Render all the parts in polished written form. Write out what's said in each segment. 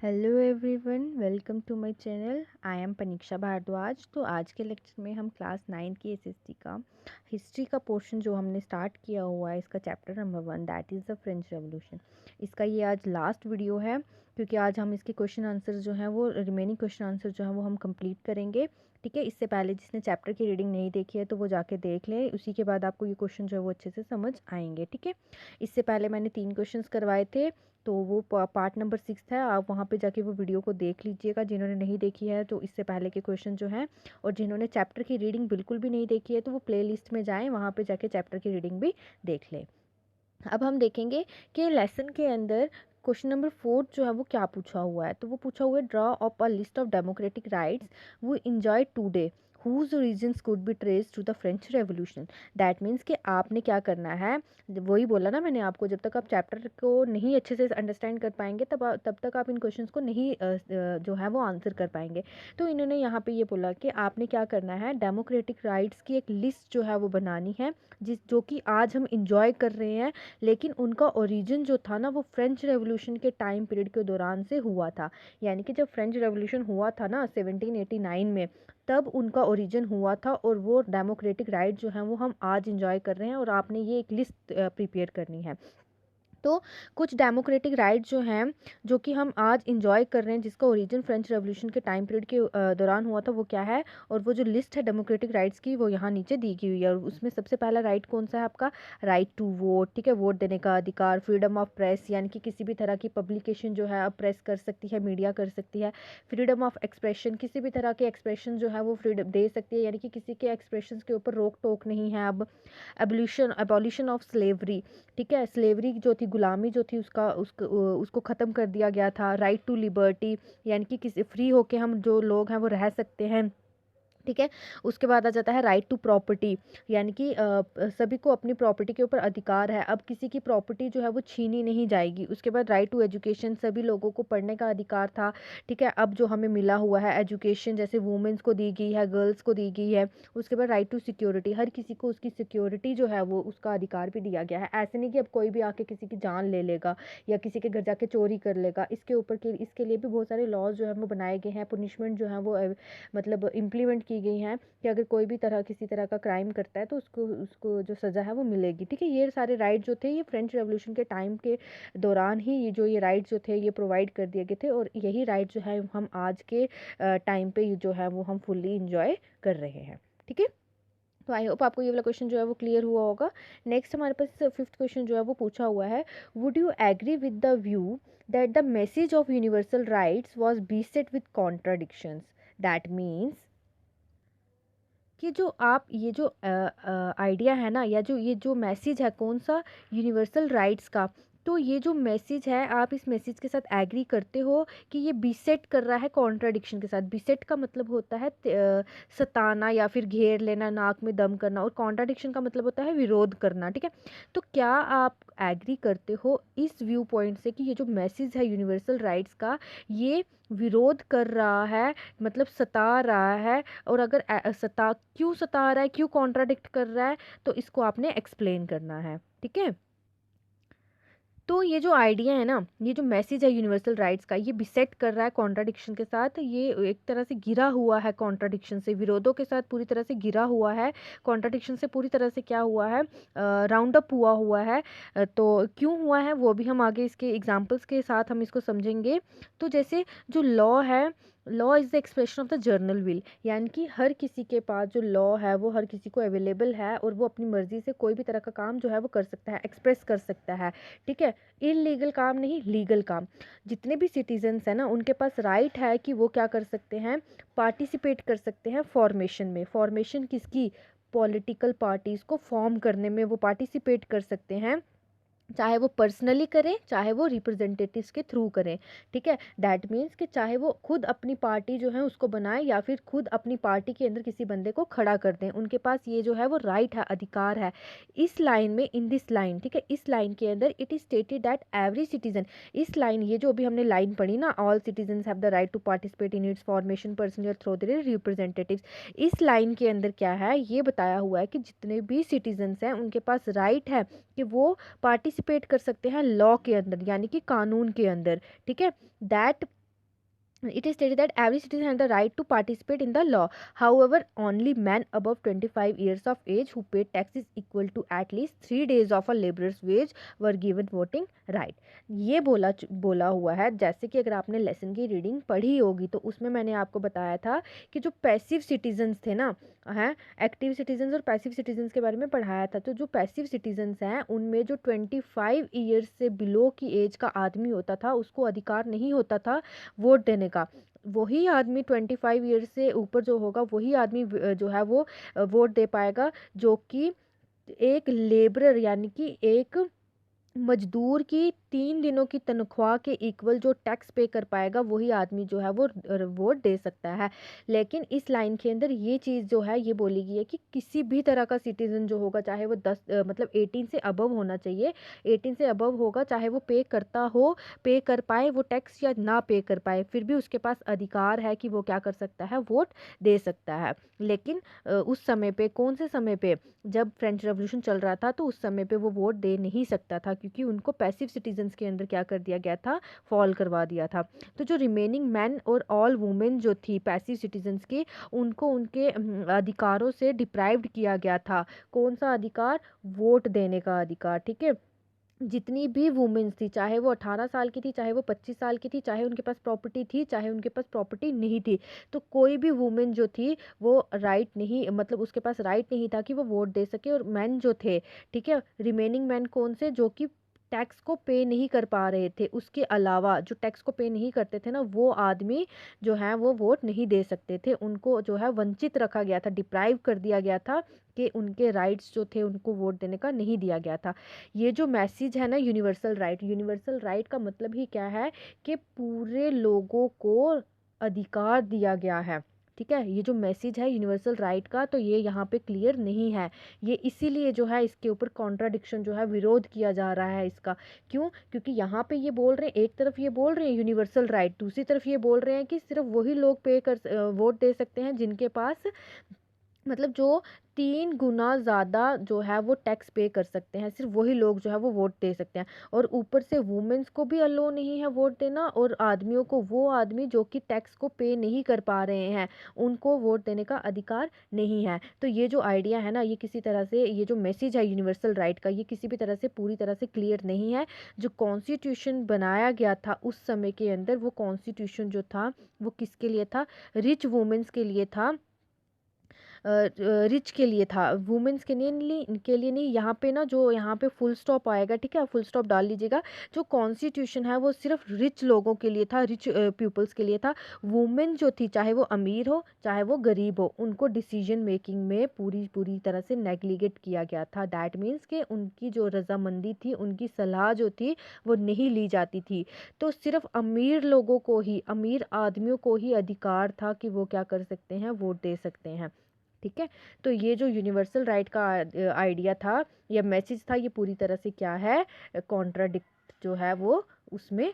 Hello everyone, welcome to my channel. I am Paniksha Bhardwaj. तो आज के लेक्चर में हम क्लास 9 की एसएसटी का हिस्ट्री का पोर्शन जो हमने स्टार्ट किया हुआ है, इसका chapter number 1 that is the French revolution, इसका ये आज लास्ट वीडियो है, क्योंकि आज हम इसके क्वेश्चन आंसर जो हैं वो रिमेनिंग क्वेश्चन आंसर जो हैं वो हम कंप्लीट करेंगे। ठीक है, इससे पहले जिसने चैप्टर की रीडिंग नहीं देखी है तो वो जाके देख लें, उसी के बाद आपको ये क्वेश्चन जो है वो अच्छे से समझ आएंगे। ठीक है, इससे पहले मैंने 3 क्वेश्चंस करवाए थे, तो वो पार्ट नंबर 6 है। आप वहाँ पे जाके वो वीडियो को देख लीजिएगा जिन्होंने नहीं देखी है, तो इससे पहले के क्वेश्चन जो हैं। और जिन्होंने चैप्टर की रीडिंग बिल्कुल भी नहीं देखी है तो वो प्लेलिस्ट में जाएं, वहाँ पे जाके चैप्टर की रीडिंग भी देख लें। अब हम देखेंगे कि लेसन के अंदर क्वेश्चन नंबर 4 जो है वो क्या पूछा हुआ है। तो वो पूछा हुआ है, draw up a list of democratic rights वो enjoy today whose origins could be traced to the French Revolution। That means कि आपने क्या करना है, वही बोला ना मैंने आपको, जब तक आप चैप्टर को नहीं अच्छे से अंडरस्टैंड कर पाएंगे तब तक आप इन क्वेश्चंस को नहीं जो है वो आंसर कर पाएंगे। तो इन्होंने यहाँ पे ये बोला कि आपने क्या करना है, डेमोक्रेटिक राइट्स की एक लिस्ट जो है वो बनानी है, जो कि आज हम इंजॉय कर रहे हैं, लेकिन उनका ओरिजिन जो था ना वो फ्रेंच रेवोल्यूशन के टाइम पीरियड के दौरान से हुआ था। यानी कि जब फ्रेंच रेवोल्यूशन हुआ था ना 1789 में, तब उनका ओरिजिन हुआ था, और वो डेमोक्रेटिक राइट जो हैं वो हम आज इंजॉय कर रहे हैं, और आपने ये एक लिस्ट प्रिपेयर करनी है। तो कुछ डेमोक्रेटिक राइट जो हैं जो कि हम आज इंजॉय कर रहे हैं, जिसका ओरिजिन फ्रेंच रेवोल्यूशन के टाइम पीरियड के दौरान हुआ था, वो क्या है, और वो जो लिस्ट है डेमोक्रेटिक राइट्स की वो यहाँ नीचे दी गई हुई है। और उसमें सबसे पहला राइट कौन सा है आपका, राइट टू वोट। ठीक है, वोट देने का अधिकार, फ्रीडम ऑफ प्रेस, यानी कि किसी भी तरह की पब्लिकेशन जो है अब प्रेस कर सकती है, मीडिया कर सकती है। फ्रीडम ऑफ एक्सप्रेशन, किसी भी तरह के एक्सप्रेशन जो है वो फ्रीडम दे सकती है, यानी कि किसी के एक्सप्रेशन के ऊपर रोक टोक नहीं है अब। एबॉलिशन ऑफ स्लेवरी, ठीक है, स्लेवरी जो थी, गुलामी जो थी, उसको ख़त्म कर दिया गया था। राइट टू लिबर्टी, यानी कि किसी फ्री होके हम जो लोग हैं वो रह सकते हैं। ठीक है, उसके बाद आ जाता है राइट टू प्रॉपर्टी, यानी कि सभी को अपनी प्रॉपर्टी के ऊपर अधिकार है, अब किसी की प्रॉपर्टी जो है वो छीनी नहीं जाएगी। उसके बाद राइट टू एजुकेशन, सभी लोगों को पढ़ने का अधिकार था। ठीक है, अब जो हमें मिला हुआ है एजुकेशन, जैसे वुमेंस को दी गई है, गर्ल्स को दी गई है। उसके बाद राइट टू सिक्योरिटी, हर किसी को उसकी सिक्योरिटी जो है वो उसका अधिकार भी दिया गया है। ऐसे नहीं कि अब कोई भी आके किसी की जान ले लेगा या किसी के घर जाके चोरी कर लेगा। इसके लिए भी बहुत सारे लॉज जो है वो बनाए गए हैं, पनिशमेंट जो है वो मतलब इम्प्लीमेंट की गई हैं कि अगर कोई भी किसी तरह का क्राइम करता है तो उसको उसको जो सज़ा है वो मिलेगी। ठीक है, ये सारे राइट जो थे ये फ्रेंच रेवोल्यूशन के टाइम के दौरान ही ये राइट जो थे ये प्रोवाइड कर दिए गए थे, और यही राइट जो है हम आज के टाइम पे जो है वो हम फुल्ली इंजॉय कर रहे हैं। ठीक है, तो आई होप आपको ये वाला क्वेश्चन जो है वो क्लियर हुआ होगा। नेक्स्ट हमारे पास 5th क्वेश्चन जो है वो पूछा हुआ है, would you agree with the view that the message of universal rights was beset with contradictions. That means कि जो आप ये जो आइडिया है ना, या ये जो मैसेज है कौन सा, यूनिवर्सल राइट्स का, तो ये जो मैसेज है आप इस मैसेज के साथ एग्री करते हो कि ये बीसेट कर रहा है कॉन्ट्राडिक्शन के साथ। बीसेट का मतलब होता है सताना या फिर घेर लेना, नाक में दम करना, और कॉन्ट्राडिक्शन का मतलब होता है विरोध करना। ठीक है, तो क्या आप एग्री करते हो इस व्यू पॉइंट से कि ये जो मैसेज है यूनिवर्सल राइट्स का ये विरोध कर रहा है, मतलब सता रहा है, और अगर क्यों सता रहा है, क्यों कॉन्ट्राडिक्ट कर रहा है, तो इसको आपने एक्सप्लेन करना है। ठीक है, तो ये जो आइडिया है ना, ये जो मैसेज है यूनिवर्सल राइट्स का, ये बिसेट कर रहा है कॉन्ट्राडिक्शन के साथ, ये एक तरह से घिरा हुआ है कॉन्ट्राडिक्शन से, विरोधों के साथ पूरी तरह से घिरा हुआ है, कॉन्ट्राडिक्शन से पूरी तरह से क्या हुआ है, राउंड अप हुआ है। तो क्यों हुआ है वो भी हम आगे इसके एग्जांपल्स के साथ हम इसको समझेंगे। तो जैसे जो लॉ है, law is the expression of the journal will, यानी कि हर किसी के पास जो लॉ है वो हर किसी को अवेलेबल है, और वो अपनी मर्जी से कोई भी तरह का काम जो है वो कर सकता है, एक्सप्रेस कर सकता है। ठीक है, इलीगल काम नहीं, लीगल काम। जितने भी सिटीजन्स हैं ना उनके पास राइट है कि वो क्या कर सकते हैं, पार्टिसिपेट कर सकते हैं फॉर्मेशन में। फॉर्मेशन किसकी, पॉलिटिकल पार्टीज़ को फॉर्म करने में वो पार्टिसिपेट कर सकते हैं, चाहे वो पर्सनली करें चाहे वो रिप्रेजेंटेटिव्स के थ्रू करें। ठीक है, दैट मीन्स कि चाहे वो खुद अपनी पार्टी जो है उसको बनाए या फिर खुद अपनी पार्टी के अंदर किसी बंदे को खड़ा कर दें, उनके पास ये जो है वो राइट है, अधिकार है। इस लाइन में, इन दिस लाइन, ठीक है, इस लाइन के अंदर it is stated that every citizen, इस लाइन, ये जो अभी हमने लाइन पढ़ी ना, all citizens have the right to participate in its formation personally और थ्रू देयर रिप्रेजेंटेटिव्स। इस लाइन के अंदर क्या है, ये बताया हुआ है कि जितने भी सिटीजन्स हैं उनके पास राइट है कि वो पार्टिसिपेट कर सकते हैं लॉ के अंदर, यानी कि कानून के अंदर। ठीक है, that it is stated that every citizen has the right to participate in the law. However, only men above 25 years of age who paid taxes equal to at least 3 days of a laborer's wage were given voting right. ये बोला हुआ है। जैसे कि अगर आपने lesson की reading पढ़ी होगी तो उसमें मैंने आपको बताया था कि जो पैसिव सिटीजन्स थे ना, हैं, एक्टिव सिटीजन्स और पैसिव सिटीजन्स के बारे में पढ़ाया था। तो जो पैसिव सिटीजन्स हैं उनमें जो 25 ईयर्स से बिलो की एज का आदमी होता था उसको अधिकार नहीं होता था वोट देने का। वही आदमी 25 ईयर्स से ऊपर जो होगा वही आदमी जो है वो वोट दे पाएगा, जो कि एक लेबरर यानी कि एक मजदूर की 3 दिनों की तनख्वाह के इक्वल जो टैक्स पे कर पाएगा वही आदमी जो है वो वोट दे सकता है। लेकिन इस लाइन के अंदर ये चीज़ जो है ये बोली गई है कि किसी भी तरह का सिटीज़न जो होगा, चाहे वो 18 से अबव होना चाहिए, 18 से अबव होगा, चाहे वो पे करता हो, पे कर पाए वो टैक्स या ना पे कर पाए, फिर भी उसके पास अधिकार है कि वो क्या कर सकता है, वोट दे सकता है। लेकिन उस समय पे, कौन से समय पे, जब फ्रेंच रेवोल्यूशन चल रहा था तो उस समय पे वो वोट दे नहीं सकता था, क्योंकि उनको पैसिव सिटीजन्स के अंदर क्या कर दिया गया था, फॉल करवा दिया था। तो जो रिमेनिंग मैन और ऑल वुमेन जो थी पैसिव सिटीजन्स की, उनको उनके अधिकारों से डिप्राइव्ड किया गया था। कौन सा अधिकार? वोट देने का अधिकार। ठीक है, जितनी भी वुमेन्स थी, चाहे वो 18 साल की थी, चाहे वो 25 साल की थी, चाहे उनके पास प्रॉपर्टी थी, चाहे उनके पास प्रॉपर्टी नहीं थी, तो कोई भी वुमेन जो थी वो राइट नहीं, मतलब उसके पास राइट नहीं था कि वो वोट दे सके। और मैन जो थे, ठीक है, रिमेनिंग मैन कौन से, जो कि टैक्स को पे नहीं कर पा रहे थे, उसके अलावा जो टैक्स को पे नहीं करते थे ना, वो आदमी जो है वो वोट नहीं दे सकते थे। उनको जो है वंचित रखा गया था, डिप्राइव कर दिया गया था, कि उनके राइट्स जो थे उनको वोट देने का नहीं दिया गया था। ये जो मैसेज है ना, यूनिवर्सल राइट का मतलब ही क्या है कि पूरे लोगों को अधिकार दिया गया है। ठीक है, ये जो मैसेज है यूनिवर्सल राइट का, तो ये यहाँ पे क्लियर नहीं है। ये इसीलिए जो है इसके ऊपर कॉन्ट्राडिक्शन जो है, विरोध किया जा रहा है इसका। क्यों? क्योंकि यहाँ पे ये बोल रहे हैं, एक तरफ ये बोल रहे हैं यूनिवर्सल राइट, दूसरी तरफ ये बोल रहे हैं कि सिर्फ वही लोग वोट दे सकते हैं जिनके पास, मतलब जो 3 गुना ज़्यादा जो है वो टैक्स पे कर सकते हैं, सिर्फ वही लोग जो है वो वोट दे सकते हैं। और ऊपर से वुमेन्स को भी अलो नहीं है वोट देना, और आदमियों को, वो आदमी जो कि टैक्स को पे नहीं कर पा रहे हैं, उनको वोट देने का अधिकार नहीं है। तो ये जो आइडिया है ना, ये किसी तरह से, ये जो मैसेज है यूनिवर्सल राइट का, ये किसी भी तरह से पूरी तरह से क्लियर नहीं है। जो कॉन्स्टिट्यूशन बनाया गया था उस समय के अंदर, वो कॉन्स्टिट्यूशन जो था वो किसके लिए था? रिच वुमेन्स के लिए था, रिच के लिए था, वुमेन्स के लिए नहीं। यहाँ पे ना, जो यहाँ पे फुल स्टॉप आएगा, ठीक है, फुल स्टॉप डाल लीजिएगा। जो कॉन्स्टिट्यूशन है वो सिर्फ रिच लोगों के लिए था, रिच पीपल्स के लिए था। वुमेन जो थी, चाहे वो अमीर हो चाहे वो गरीब हो, उनको डिसीजन मेकिंग में पूरी पूरी तरह से नेग्लिगेट किया गया था। दैट मीन्स कि उनकी जो रजामंदी थी, उनकी सलाह जो थी वो नहीं ली जाती थी। तो सिर्फ अमीर लोगों को ही, अमीर आदमियों को ही अधिकार था कि वो क्या कर सकते हैं, वोट दे सकते हैं। ठीक है, तो ये जो यूनिवर्सल राइट का आइडिया था या मैसेज था, ये पूरी तरह से क्या है, कॉन्ट्राडिक्ट जो है वो उसमें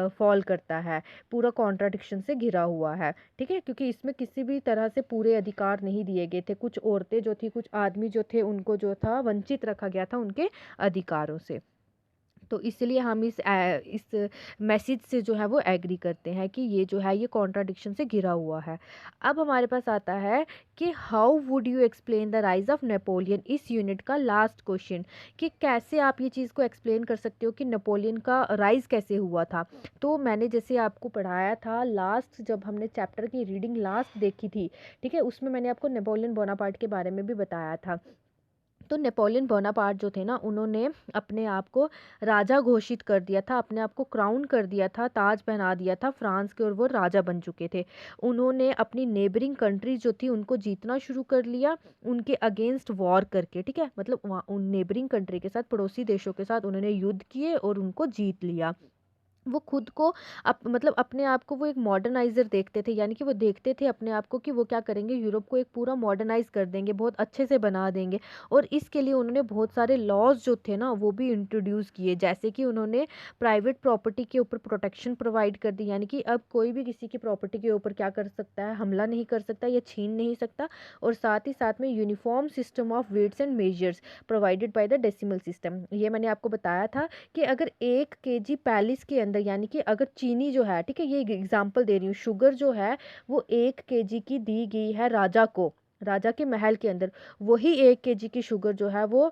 फॉल करता है, पूरा कॉन्ट्राडिक्शन से घिरा हुआ है। ठीक है, क्योंकि इसमें किसी भी तरह से पूरे अधिकार नहीं दिए गए थे। कुछ औरतें जो थी, कुछ आदमी जो थे, उनको जो था वंचित रखा गया था उनके अधिकारों से। तो इसलिए हम इस मैसेज से जो है वो एग्री करते हैं कि ये जो है ये कॉन्ट्राडिक्शन से घिरा हुआ है। अब हमारे पास आता है कि how would you explain the rise of Napoleon, इस यूनिट का लास्ट क्वेश्चन, कि कैसे आप ये चीज़ को एक्सप्लेन कर सकते हो कि नेपोलियन का राइज कैसे हुआ था। तो मैंने जैसे आपको पढ़ाया था लास्ट, जब हमने चैप्टर की रीडिंग लास्ट देखी थी, ठीक है, उसमें मैंने आपको नेपोलियन बोनापार्ट के बारे में भी बताया था। तो नेपोलियन बोनापार्ट जो थे ना, उन्होंने अपने आप को राजा घोषित कर दिया था, अपने आप को क्राउन कर दिया था, ताज पहना दिया था फ्रांस के, और वो राजा बन चुके थे। उन्होंने अपनी नेबरिंग कंट्रीज जो थी उनको जीतना शुरू कर लिया, उनके अगेंस्ट वॉर करके। ठीक है, मतलब वहाँ उन नेबरिंग कंट्री के साथ, पड़ोसी देशों के साथ उन्होंने युद्ध किए और उनको जीत लिया। वो खुद को मतलब अपने आप को वो एक मॉडर्नाइज़र देखते थे, यानी कि वो देखते थे अपने आप को कि वो क्या करेंगे, यूरोप को एक पूरा मॉडर्नाइज कर देंगे, बहुत अच्छे से बना देंगे। और इसके लिए उन्होंने बहुत सारे लॉज जो थे ना वो भी इंट्रोड्यूस किए, जैसे कि उन्होंने प्राइवेट प्रॉपर्टी के ऊपर प्रोटेक्शन प्रोवाइड कर दी, यानी कि अब कोई भी किसी की प्रॉपर्टी के ऊपर क्या कर सकता है, हमला नहीं कर सकता या छीन नहीं सकता। और साथ ही साथ में uniform system of weights and measures provided by the decimal system. ये मैंने आपको बताया था कि अगर 1 kg पैलिस के अंदर अंदर, यानी कि अगर चीनी जो है, ठीक है, ये एग्जांपल दे रही हूँ, शुगर जो है वो 1 kg की दी गई है राजा को, राजा के महल के अंदर, वही 1 kg की शुगर जो है वो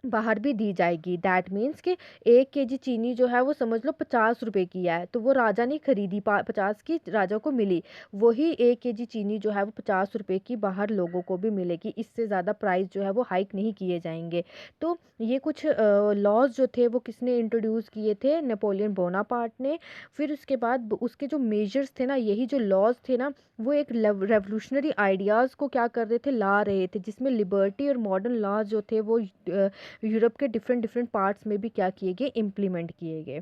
बाहर भी दी जाएगी। दैट मीन्स कि 1 kg चीनी जो है वो समझ लो 50 रुपए की है, तो वो राजा ने खरीदी, 50 की राजा को मिली, वही 1 kg चीनी जो है वो 50 रुपए की बाहर लोगों को भी मिलेगी। इससे ज़्यादा प्राइस जो है वो हाइक नहीं किए जाएंगे। तो ये कुछ लॉज जो थे वो किसने इंट्रोड्यूस किए थे? नेपोलियन बोनापार्ट ने। फिर उसके बाद उसके जो मेजर्स थे ना, यही जो लॉज थे ना, वो एक रेवोल्यूशनरी आइडियाज़ को क्या कर रहे थे, ला रहे थे, जिसमें लिबर्टी और मॉडर्न लॉज जो थे वो यूरोप के डिफरेंट डिफरेंट पार्ट्स में भी क्या किए गए, इम्प्लीमेंट किए गए।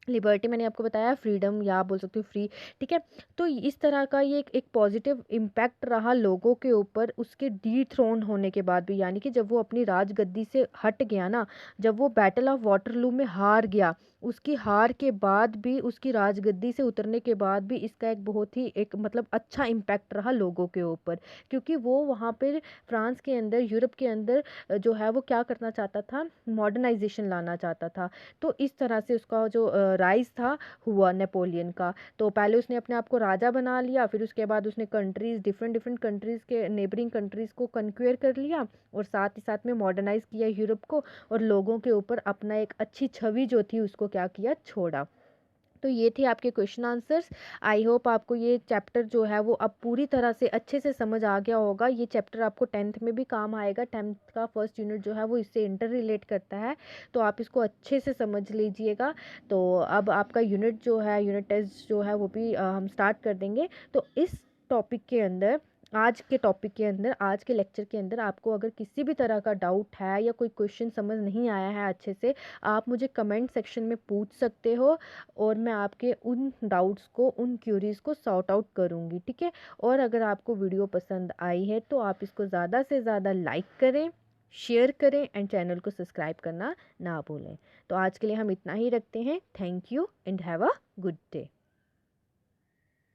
लिबर्टी मैंने आपको बताया, फ्रीडम या आप बोल सकते हो फ्री, ठीक है। तो इस तरह का ये एक पॉजिटिव इम्पैक्ट रहा लोगों के ऊपर उसके डीथ्रोन होने के बाद भी, यानी कि जब वो अपनी राजगद्दी से हट गया ना, जब वो बैटल ऑफ वाटरलू में हार गया, उसकी हार के बाद भी, उसकी राजगद्दी से उतरने के बाद भी इसका एक बहुत ही एक मतलब अच्छा इम्पैक्ट रहा लोगों के ऊपर, क्योंकि वो वहाँ पर फ्रांस के अंदर, यूरोप के अंदर जो है वो क्या करना चाहता था, मॉडर्नाइजेशन लाना चाहता था। तो इस तरह से उसका जो राइज था हुआ नेपोलियन का। तो पहले उसने अपने आप को राजा बना लिया, फिर उसके बाद उसने कंट्रीज़, डिफरेंट डिफरेंट कंट्रीज़ के नेबरिंग कंट्रीज़ को कन्क्वेयर कर लिया, और साथ ही साथ में मॉडर्नाइज किया यूरोप को, और लोगों के ऊपर अपना एक अच्छी छवि जो थी उसको क्या किया, छोड़ा। तो ये थे आपके क्वेश्चन आंसर्स। आई होप आपको ये चैप्टर जो है वो अब पूरी तरह से अच्छे से समझ आ गया होगा। ये चैप्टर आपको 10th में भी काम आएगा, 10th का फर्स्ट यूनिट जो है वो इससे इंटर रिलेट करता है, तो आप इसको अच्छे से समझ लीजिएगा। तो अब आपका यूनिट जो है, यूनिट टेस्ट जो है वो भी हम स्टार्ट कर देंगे। तो इस टॉपिक के अंदर, आज के टॉपिक के अंदर, आज के लेक्चर के अंदर आपको अगर किसी भी तरह का डाउट है या कोई क्वेश्चन समझ नहीं आया है अच्छे से, आप मुझे कमेंट सेक्शन में पूछ सकते हो, और मैं आपके उन डाउट्स को, उन क्यूरीज़ को सॉर्ट आउट करूँगी, ठीक है। और अगर आपको वीडियो पसंद आई है तो आप इसको ज़्यादा से ज़्यादा लाइक करें, शेयर करें, एंड चैनल को सब्सक्राइब करना ना भूलें। तो आज के लिए हम इतना ही रखते हैं। Thank you and have a good day.